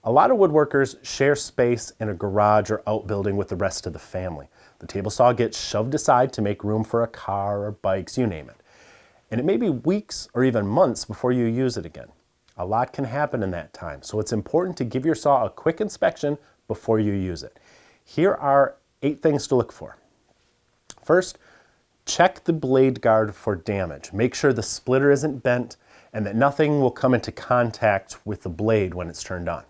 A lot of woodworkers share space in a garage or outbuilding with the rest of the family. The table saw gets shoved aside to make room for a car or bikes, you name it. And it may be weeks or even months before you use it again. A lot can happen in that time, so it's important to give your saw a quick inspection before you use it. Here are 8 things to look for. First, check the blade guard for damage. Make sure the splitter isn't bent and that nothing will come into contact with the blade when it's turned on.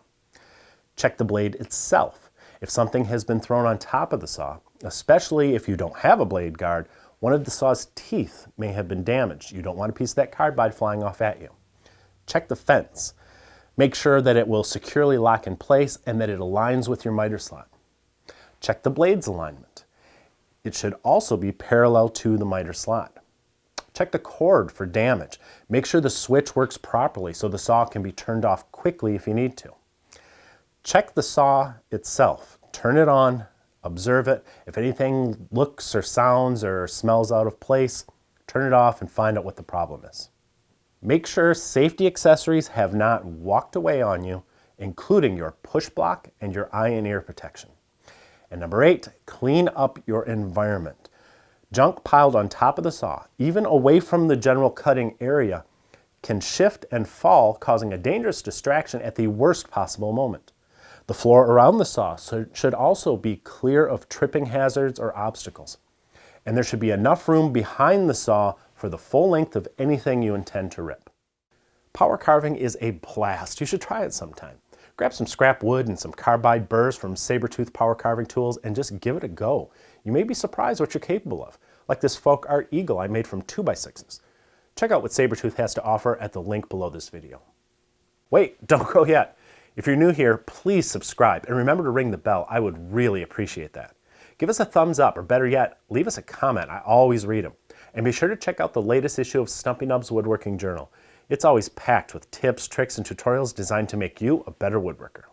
Check the blade itself. If something has been thrown on top of the saw, especially if you don't have a blade guard, one of the saw's teeth may have been damaged. You don't want a piece of that carbide flying off at you. Check the fence. Make sure that it will securely lock in place and that it aligns with your miter slot. Check the blade's alignment. It should also be parallel to the miter slot. Check the cord for damage. Make sure the switch works properly so the saw can be turned off quickly if you need to. Check the saw itself. Turn it on, observe it. If anything looks or sounds or smells out of place, turn it off and find out what the problem is. Make sure safety accessories have not walked away on you, including your push block and your eye and ear protection. And number 8, clean up your environment. Junk piled on top of the saw, even away from the general cutting area, can shift and fall, causing a dangerous distraction at the worst possible moment. The floor around the saw should also be clear of tripping hazards or obstacles. And there should be enough room behind the saw for the full length of anything you intend to rip. Power carving is a blast. You should try it sometime. Grab some scrap wood and some carbide burrs from Sabertooth power carving tools and just give it a go. You may be surprised what you're capable of, like this folk art eagle I made from 2x6s. Check out what Sabertooth has to offer at the link below this video. Wait, don't go yet. If you're new here, please subscribe and remember to ring the bell. I would really appreciate that. Give us a thumbs up, or better yet, leave us a comment. I always read them. And be sure to check out the latest issue of Stumpy Nubs Woodworking Journal. It's always packed with tips, tricks, and tutorials designed to make you a better woodworker.